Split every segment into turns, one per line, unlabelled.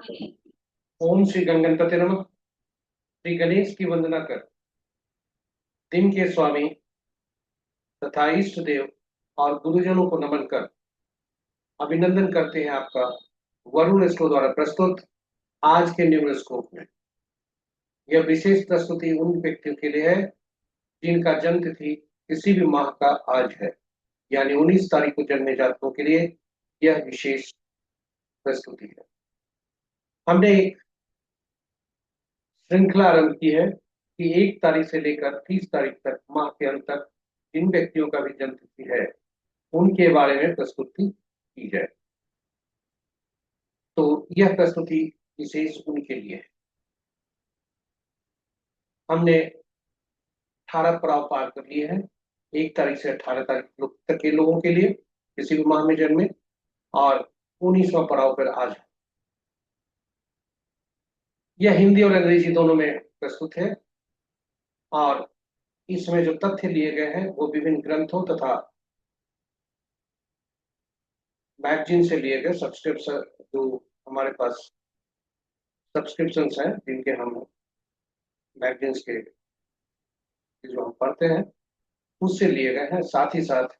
ओम श्री गणगणपति नमः। श्री गणेश की वंदना कर दिन के स्वामी तथा इष्ट देव और गुरुजनों को नमन कर अभिनंदन करते हैं आपका वरुण स्टोर द्वारा प्रस्तुत आज के न्यूरोस्कोप में। यह विशेष प्रस्तुति उन व्यक्तियों के लिए है जिनका जन्म तिथि किसी भी माह का आज है, यानी 19 तारीख को जन्मे जातकों के लिए यह विशेष प्रस्तुति है। हमने एक श्रृंखला आरंभ की है कि 1 तारीख से लेकर 30 तारीख तक माह के अंत तक जिन व्यक्तियों का भी जन्म तिथि है उनके बारे में प्रस्तुति की जाए। तो यह प्रस्तुति विशेष उनके लिए है। हमने 18 पड़ाव पार कर लिए हैं, 1 तारीख से 18 तारीख तक के लोगों के लिए किसी भी माह में जन्मे, और 19वां पड़ाव पर आज है। यह हिंदी और अंग्रेजी दोनों में प्रस्तुत है और इसमें जो तथ्य लिए गए हैं वो विभिन्न ग्रंथों तथा मैगजीन से लिए गए सब्सक्रिप्शन, जो हमारे पास सब्सक्रिप्शन हैं जिनके हम मैगजीन्स के जो हम पढ़ते हैं उससे लिए गए हैं। साथ ही साथ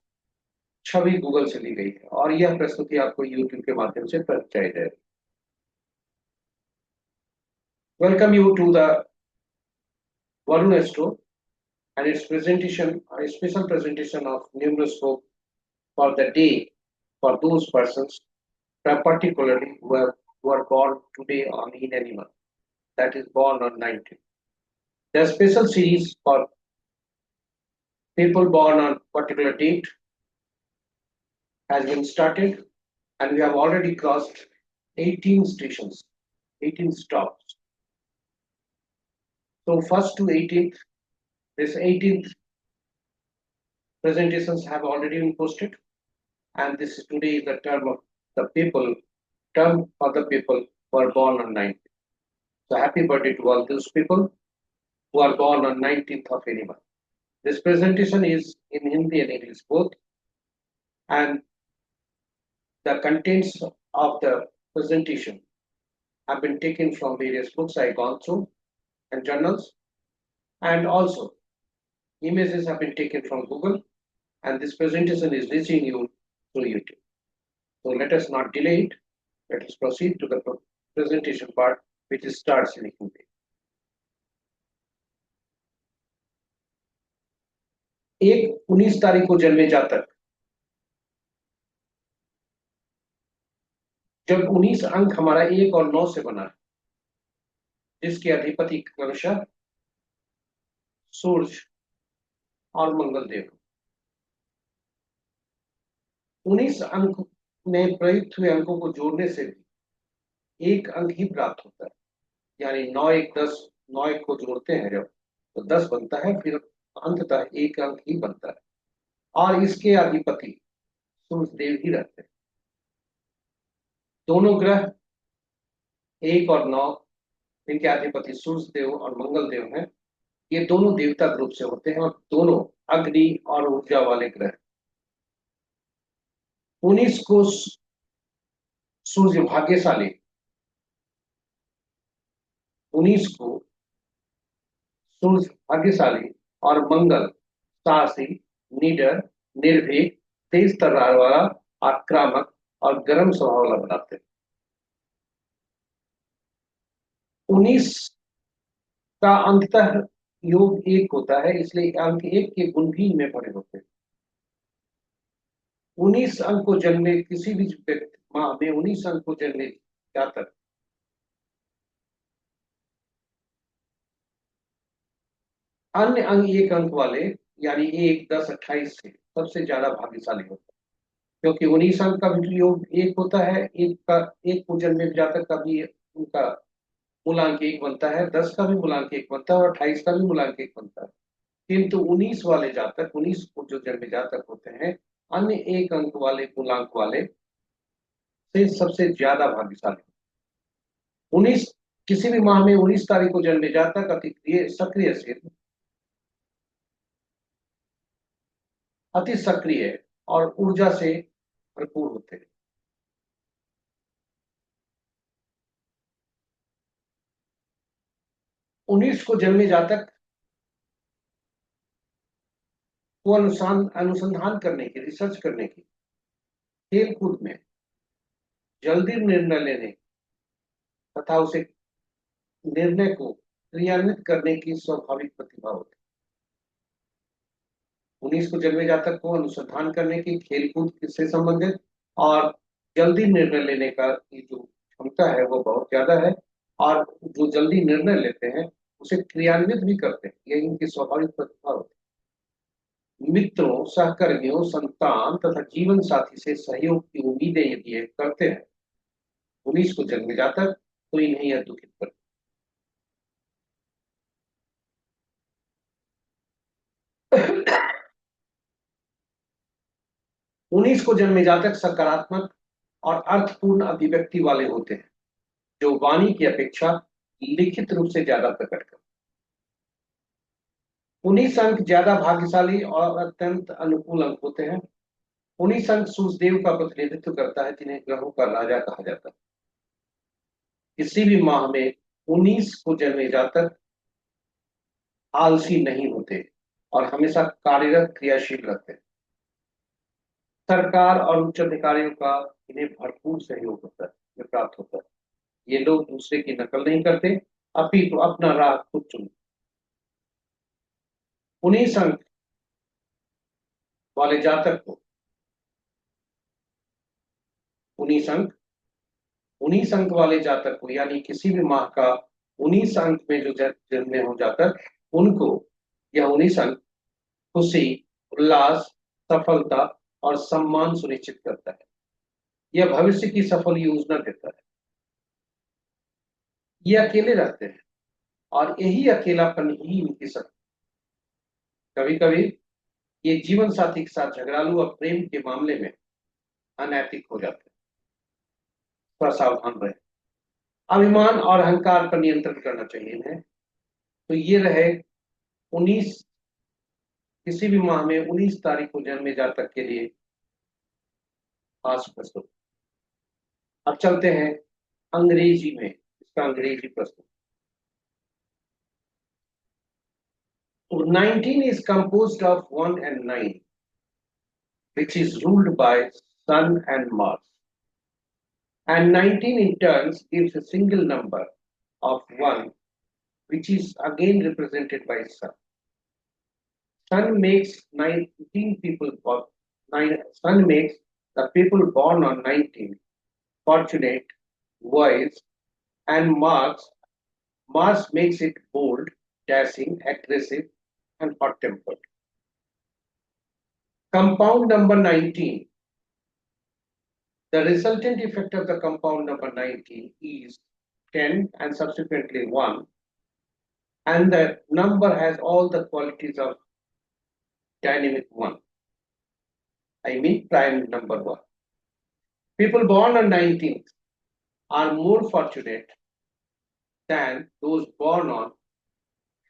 छवि गूगल से ली गई है और यह प्रस्तुति आपको यूट्यूब के माध्यम से पहुंचाई जाएगी। Welcome you to the Varun astro and its presentation, a special presentation of numeroscope for the day for those persons, particularly who are born today on in any month, that is born on 19th. The special series for people born on particular date has been started, and we have already crossed 18 stations, 18 stops. So first to 18th, this 18th presentations have already been posted, and this is today is the term of the people, term for the people who are born on 19th. So happy birthday to all those people who are born on 19th of any month. This presentation is in Hindi and English both, and the contents of the presentation have been taken from various books I gone through and journals, and also images have been taken from Google, and this presentation is reaching you through YouTube. So let us not delay it. Let us proceed to the presentation part, which starts in Hindi. एक 19 तारीख को जन्मे जातक, जब 19 अंक हमारा 1 और 9 से बना है, जिसके अधिपति क्रमशः सूर्य और मंगल देव, 19 अंक में प्रयुक्त हुए अंकों को जोड़ने से भी 1 अंक ही प्राप्त होता है, यानी 9 1 10, 9 1 को जोड़ते हैं जब तो 10 बनता है, फिर अंततः 1 अंक ही बनता है, और इसके अधिपति सूर्य देव ही रहते हैं। दोनों ग्रह 1 और 9, इनके अधिपति सूर्य देव और मंगल देव हैं। ये दोनों देवता ग्रुप से होते हैं और दोनों अग्नि और ऊर्जा वाले ग्रह। 19 को सूर्य भाग्यशाली, 19 को सूर्य भाग्यशाली और मंगल साहसी, निडर, निर्भीक, तेज तर्रार वाला, आक्रामक और गर्म स्वभाव वाला बनाते हैं। 19 का अंततः योग 1 होता है, इसलिए अंक 1 के गुण भी इनमें भरे होते हैं। 19 अंक को जन्मे किसी भी व्यक्ति माह में 19 अंक को जन्मे जातक अन्य अंक 1 अंक वाले, यानी 1 10 28 से सबसे ज्यादा भाग्यशाली होता है, क्योंकि 19 अंक का भी योग 1 होता है। एक को जन्मे जातक का भी उनका मूलांक 1 बनता है, 10 का भी मूलांक 1 बनता है और 28 का भी मूलांक 1 बनता है। किंतु 19 वाले जातक, 19 को जो जन्मे जातक होते हैं, अन्य 1 अंक वाले मूलांक वाले से सबसे ज्यादा भाग्यशाली। 19 किसी भी माह में 19 तारीख को जन्मे जातक अति सक्रियशील, अति सक्रिय और ऊर्जा से भरपूर होते हैं। 19 को जन्मे जातक को अनुसंधान करने की, रिसर्च करने की, खेल कूद में जल्दी निर्णय लेने तथा उसे निर्णय को क्रियान्वित करने की स्वाभाविक प्रतिभा होती है। 19 को जन्मे जातक को अनुसंधान करने की, खेलकूद से संबंधित और जल्दी निर्णय लेने का की जो क्षमता है वो बहुत ज्यादा है। और जो जल्दी निर्णय लेते हैं उसे क्रियान्वित भी करते हैं, ये इनकी स्वाभाविक प्रतिभा होती है। मित्रों, सहकर्मियों, संतान तथा जीवन साथी से सहयोग की उम्मीदें यदि ये करते हैं 19 को जन्मे जातक, तो इन्हें यह दुखित करती 19 को जन्मे जातक सकारात्मक और अर्थपूर्ण अभिव्यक्ति वाले होते हैं, जो वाणी की अपेक्षा लिखित रूप से ज्यादा प्रकट करते हैं। 19 अंक ज्यादा भाग्यशाली और अत्यंत अनुकूल अंक होते हैं। 19 अंक सूर्यदेव का प्रतिनिधित्व करता है, जिन्हें ग्रहों का राजा कहा जाता है। किसी भी माह में 19 को जन्मे जातक आलसी नहीं होते और हमेशा कार्यरत क्रियाशील रहते हैं। सरकार और उच्च अधिकारियों का इन्हें भरपूर सहयोग होता है, प्राप्त होता है। ये लोग दूसरे की नकल नहीं करते, अपितु अपना राह खुद चुनते। 19 अंक वाले जातक को 19 अंक 19 अंक वाले जातक को यानी किसी भी माह का 19 अंक में जो जन्मे हो जातक, उनको यह 19 अंक खुशी, उल्लास, सफलता और सम्मान सुनिश्चित करता है। यह भविष्य की सफल योजना देता है। ये अकेले रहते हैं और यही अकेलापन ही इनकी शक्ति। कभी कभी ये जीवन साथी के साथ झगड़ालू और प्रेम के मामले में अनैतिक हो जाते हैं। थोड़ा सावधान रहे। अभिमान और अहंकार पर नियंत्रण करना चाहिए इन्हें। तो ये रहे 19, किसी भी माह में 19 तारीख को जन्मे जातक के लिए खास प्रश्न। अब चलते हैं अंग्रेजी में, इसका अंग्रेजी प्रश्न। 19 is composed of 1 and 9, which is ruled by Sun and Mars. And 19 in turns gives a single number of 1, which is again represented by Sun. Sun makes 19 people Sun makes the people born on 19 fortunate, wise, and Mars makes it bold, dashing, aggressive, and hot-tempered. Compound number 19. The resultant effect of the compound number 19 is 10 and subsequently 1, and the number has all the qualities of dynamic 1. I mean prime number 1. People born on 19th are more fortunate than those born on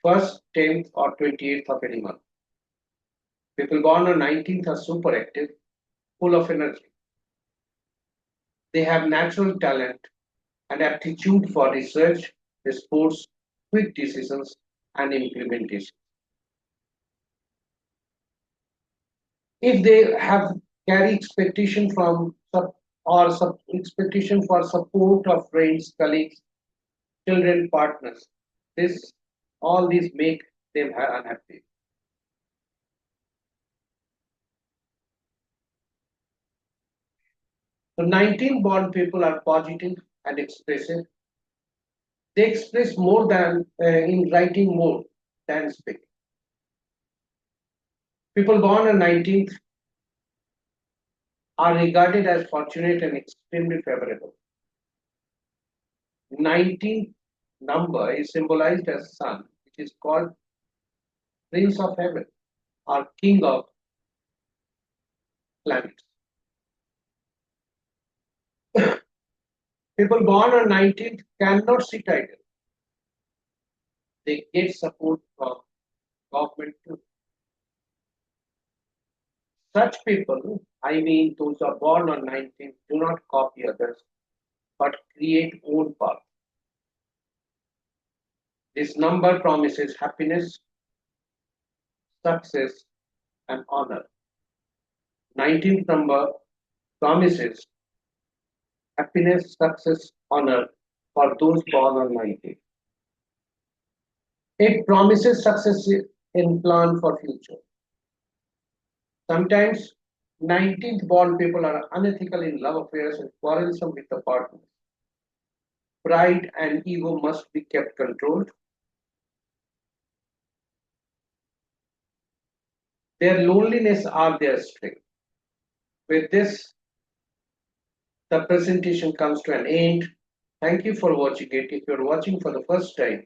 1st, 10th, or 28th of any month. People born on 19th are super active, full of energy. They have natural talent and aptitude for research, sports, quick decisions, and implementation. If they have carry expectation from expectation for support of friends, colleagues, children, partners, all these make them unhappy. So 19 born people are positive and expressive. They express more than in writing more than speaking. People born on 19th are regarded as fortunate and extremely favorable. 19th number is symbolized as sun, which is called Prince of Heaven or King of Planets. People born on 19th cannot sit idle. They get support from government too. Such people, I mean those who are born on 19th, do not copy others, but create own path. This number promises happiness, success, and honor. 19th number promises happiness, success, honor for those born on 19th. It promises success in plan for future. Sometimes 19th born people are unethical in love affairs and quarrelsome with the partner. Pride and ego must be kept controlled. Their loneliness are their strength. With this, the presentation comes to an end. Thank you for watching it. If you're watching for the first time,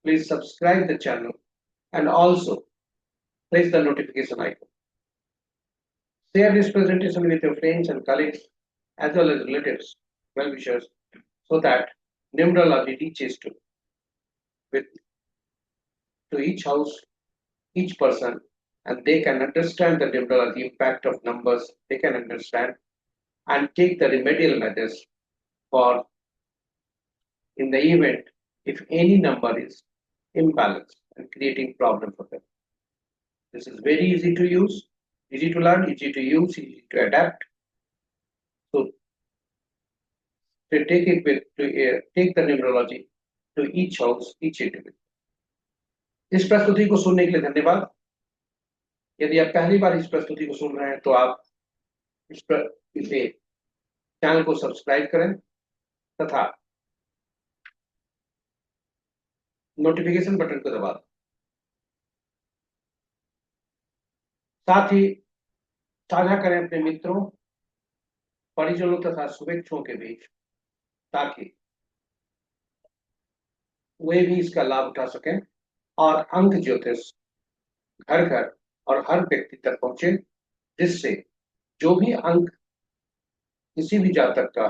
please subscribe the channel and also press the notification icon. Share this presentation with your friends and colleagues as well as relatives, well-wishers, so that numerology reaches with to each house, each person, and they can understand the numerology impact of numbers. They can understand and take the remedial measures for in the event if any number is imbalanced and creating problem for them. This is very easy to use, easy to learn, easy to use, easy to adapt. So to take it with take the numerology to each house, each individual. इस प्रस्तुति को सुनने के लिए धन्यवाद। यदि आप पहली बार इस प्रस्तुति को सुन रहे हैं तो आप इसे चैनल को सब्सक्राइब करें तथा नोटिफिकेशन बटन को दबा दें। साथ ही साझा करें अपने मित्रों, परिजनों तथा शुभेच्छुओं के बीच, ताकि वे भी इसका लाभ उठा सकें और अंक ज्योतिष घर घर और हर व्यक्ति तक पहुंचे, जिससे जो भी अंक किसी भी जातक का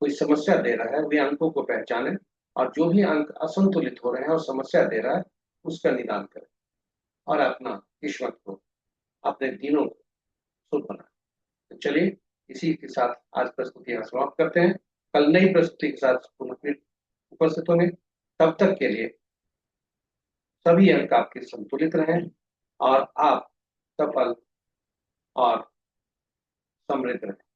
कोई समस्या दे रहा है वे अंकों को पहचाने और जो भी अंक असंतुलित हो रहे हैं और समस्या दे रहा है उसका निदान करें और अपना किस्मत को, अपने दिनों को शुभ बनाए। तो चलिए इसी के साथ आज प्रस्तुति यहाँ समाप्त करते हैं। कल नई प्रस्तुति के साथ पुनः उपस्थित होंगे। तब तक के लिए सभी अंक आपके संतुलित रहें और आप सफल और समृद्ध रहें।